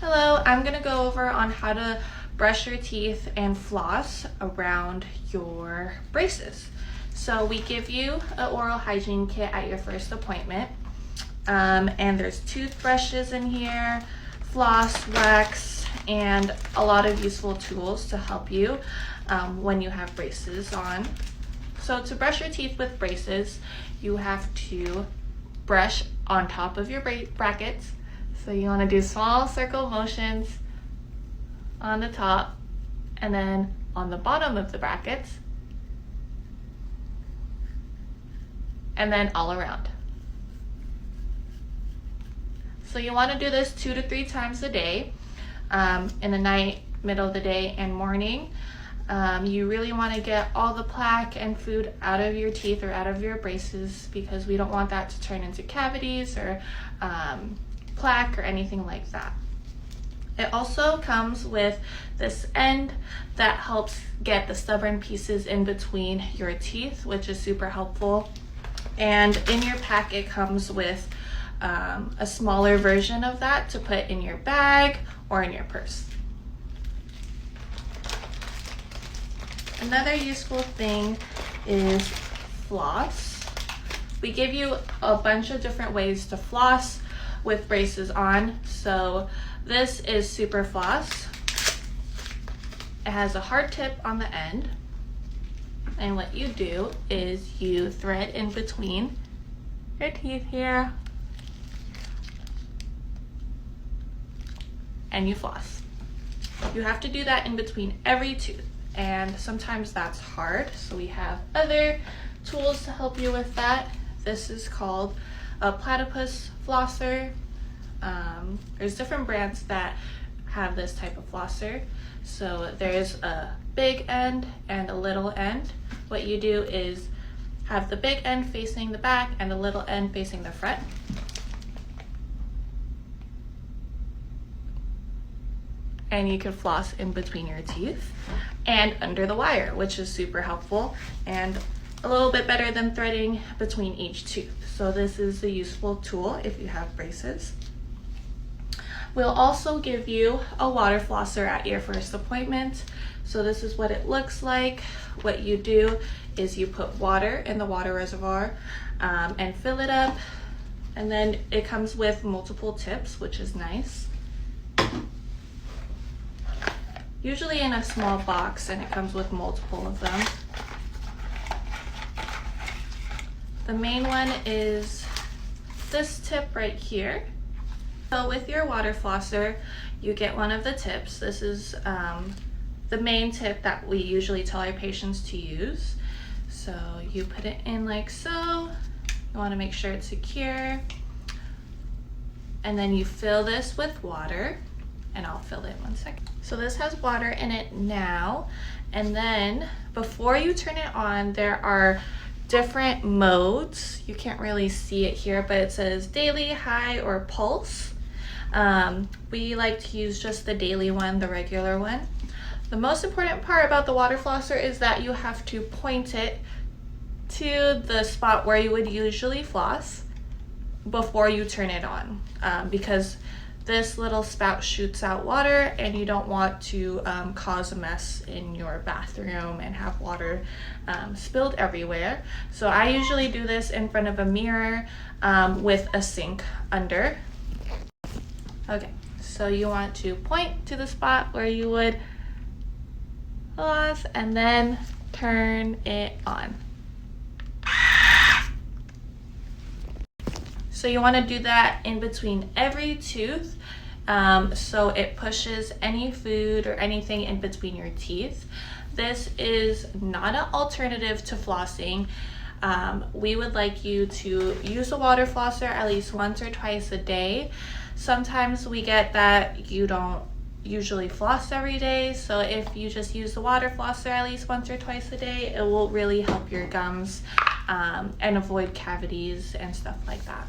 Hello, I'm going to go over on how to brush your teeth and floss around your braces. So we give you an oral hygiene kit at your first appointment, and there's toothbrushes in here, floss, wax, and a lot of useful tools to help you when you have braces on. So to brush your teeth with braces, you have to brush on top of your brackets. So you want to do small circle motions on the top and then on the bottom of the brackets and then all around. So you want to do this 2 to 3 times a day, in the night, middle of the day, and morning. You really want to get all the plaque and food out of your teeth or out of your braces because we don't want that to turn into cavities or plaque or anything like that. It also comes with this end that helps get the stubborn pieces in between your teeth, which is super helpful. And in your pack it comes with a smaller version of that to put in your bag or in your purse. Another useful thing is floss. We give you a bunch of different ways to floss with braces on. So this is Super Floss. It has a hard tip on the end, and what you do is you thread in between your teeth here and you floss. You have to do that in between every tooth, and sometimes that's hard, so we have other tools to help you with that. This is called a Platypus Flosser. There's different brands that have this type of flosser. So there's a big end and a little end. What you do is have the big end facing the back and the little end facing the front. And you can floss in between your teeth and under the wire, which is super helpful and a little bit better than threading between each tooth. So this is a useful tool if you have braces. We'll also give you a water flosser at your first appointment. So this is what it looks like. What you do is you put water in the water reservoir and fill it up. And then it comes with multiple tips, which is nice. Usually in a small box, and it comes with multiple of them. The main one is this tip right here. So with your water flosser, you get one of the tips. This is the main tip that we usually tell our patients to use. So you put it in like so. You want to make sure it's secure. And then you fill this with water, and I'll fill it in 1 second. So this has water in it now, and then before you turn it on, there are different modes. You can't really see it here, but it says daily, high, or pulse. We like to use just the daily one, the regular one. The most important part about the water flosser is that you have to point it to the spot where you would usually floss before you turn it on, because this little spout shoots out water and you don't want to cause a mess in your bathroom and have water spilled everywhere. So I usually do this in front of a mirror with a sink under. Okay, so you want to point to the spot where you would floss and then turn it on. So you want to do that in between every tooth, so it pushes any food or anything in between your teeth. This is not an alternative to flossing. We would like you to use a water flosser at least once or twice a day. Sometimes we get that you don't usually floss every day, so if you just use the water flosser at least once or twice a day, it will really help your gums and avoid cavities and stuff like that.